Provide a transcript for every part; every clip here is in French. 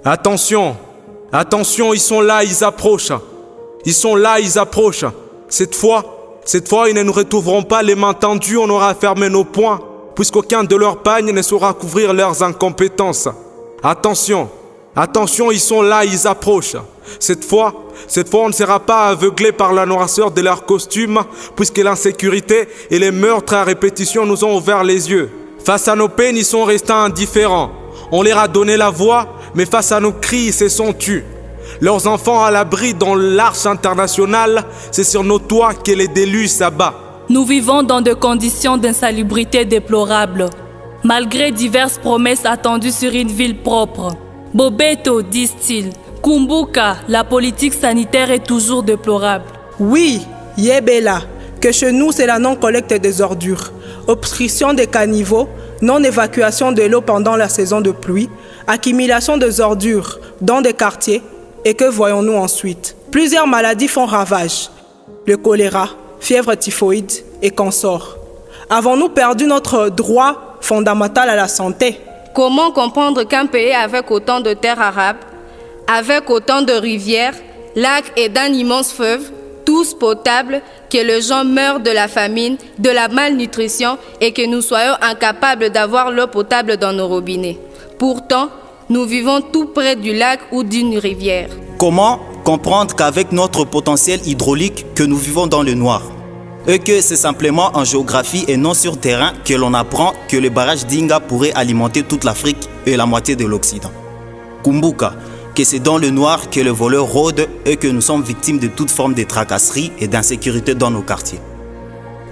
Attention, attention, ils sont là, ils approchent. Ils sont là, ils approchent. Cette fois, ils ne nous retrouveront pas les mains tendues, on aura fermé nos poings, puisqu'aucun de leurs pagnes ne saura couvrir leurs incompétences. Attention, attention, ils sont là, ils approchent. Cette fois, on ne sera pas aveuglé par la noirceur de leurs costumes, puisque l'insécurité et les meurtres à répétition nous ont ouvert les yeux. Face à nos peines, ils sont restés indifférents. On leur a donné la voix, mais face à nos cris, ils se sont tus. Leurs enfants à l'abri dans l'arche internationale, c'est sur nos toits que les déluges s'abattent. Nous vivons dans des conditions d'insalubrité déplorables, malgré diverses promesses attendues sur une ville propre. Bobeto, disent-ils. Kumbuka, la politique sanitaire est toujours déplorable. Oui, Yebela, que chez nous c'est la non-collecte des ordures, obstruction des caniveaux, non-évacuation de l'eau pendant la saison de pluie, accumulation des ordures dans des quartiers, et que voyons-nous ensuite? Plusieurs maladies font ravage, le choléra, fièvre typhoïde et consorts. Avons-nous perdu notre droit fondamental à la santé? Comment comprendre qu'un pays avec autant de terres arables, avec autant de rivières, lacs et d'un immense fleuve, tous potables, que les gens meurent de la famine, de la malnutrition et que nous soyons incapables d'avoir l'eau potable dans nos robinets. Pourtant, nous vivons tout près du lac ou d'une rivière. Comment comprendre qu'avec notre potentiel hydraulique que nous vivons dans le noir et que c'est simplement en géographie et non sur terrain que l'on apprend que le barrage d'Inga pourrait alimenter toute l'Afrique et la moitié de l'Occident. Kumbuka, que c'est dans le noir que le voleur rôde et que nous sommes victimes de toute forme de tracasserie et d'insécurité dans nos quartiers.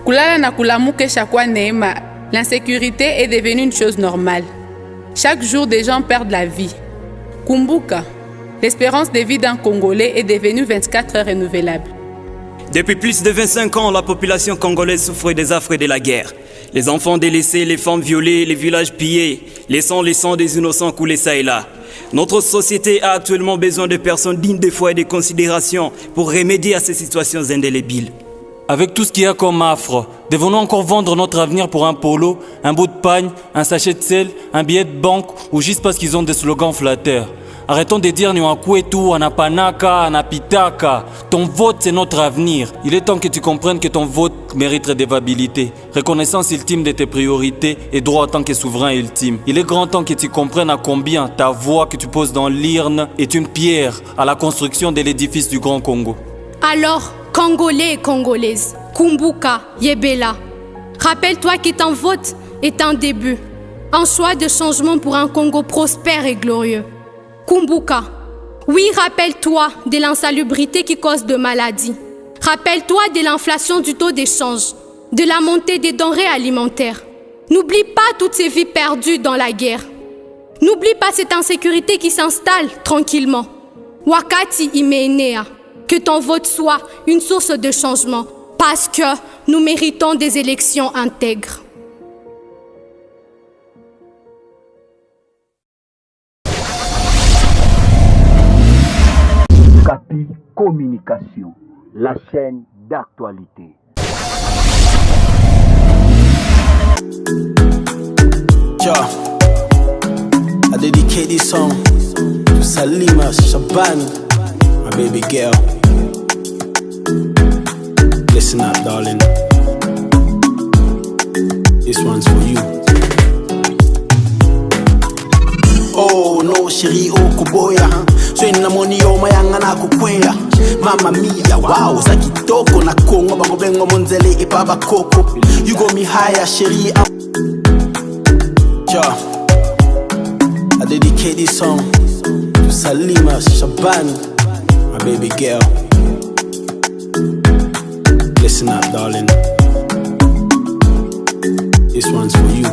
Kulala na kulamuke shakwa neema, l'insécurité est devenue une chose normale. Chaque jour, des gens perdent la vie. Kumbuka, l'espérance de vie d'un Congolais est devenue 24 heures renouvelable. Depuis plus de 25 ans, la population congolaise souffre des affres de la guerre. Les enfants délaissés, les femmes violées, les villages pillés, laissant les sangs des innocents couler ça et là. Notre société a actuellement besoin de personnes dignes de foi et de considération pour remédier à ces situations indélébiles. Avec tout ce qu'il y a comme affre, devons-nous encore vendre notre avenir pour un polo, un bout de pagne, un sachet de sel, un billet de banque ou juste parce qu'ils ont des slogans flatteurs? Arrêtons de dire Niwankwetu, Anapanaka, Anapitaka. Ton vote, c'est notre avenir. Il est temps que tu comprennes que ton vote mérite redevabilité, reconnaissance ultime de tes priorités et droit en tant que souverain ultime. Il est grand temps que tu comprennes à combien ta voix que tu poses dans l'urne est une pierre à la construction de l'édifice du Grand Congo. Alors, Congolais et Congolaises, Kumbuka, Yebela, rappelle-toi que ton vote est un début, un choix de changement pour un Congo prospère et glorieux. Kumbuka, oui, rappelle-toi de l'insalubrité qui cause de maladies. Rappelle-toi de l'inflation du taux d'échange, de la montée des denrées alimentaires. N'oublie pas toutes ces vies perdues dans la guerre. N'oublie pas cette insécurité qui s'installe tranquillement. Wakati imeenea, que ton vote soit une source de changement, parce que nous méritons des élections intègres. Okapi Communication, la chaîne d'actualité. I dedicate this song to Salima Shaban, my baby girl. Listen up, darling. This one's for you. Oh no, shiri okuboya. Swena moni yo mayanga na kukwea. Mama mia, wow, za kitoko na kongo bagobengo monzele ipaba koko. You got me higher, shiri. I dedicate this song to Salima Shaban, my baby girl. Listen up, darling. This one's for you.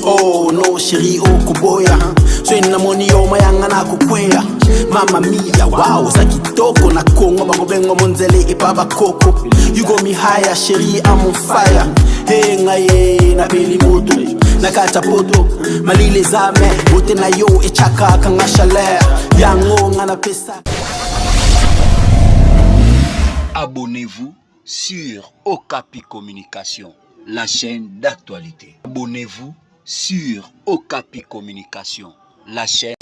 Oh no, shiri okuboya. Swena moni yo mayanga na kukwea. Mama mia, wow, za kitoko na kongo bagobengo monzele ipaba koko. You got me higher, shiri, I'm on fire. Hey ngaye na beli moto, na kata poto, malile zame, bote na yo echaka kanga chaleur. Yango ngana pesa. Abonnez-vous sur Okapi Communication, la chaîne d'actualité. Abonnez-vous sur Okapi Communication, la chaîne.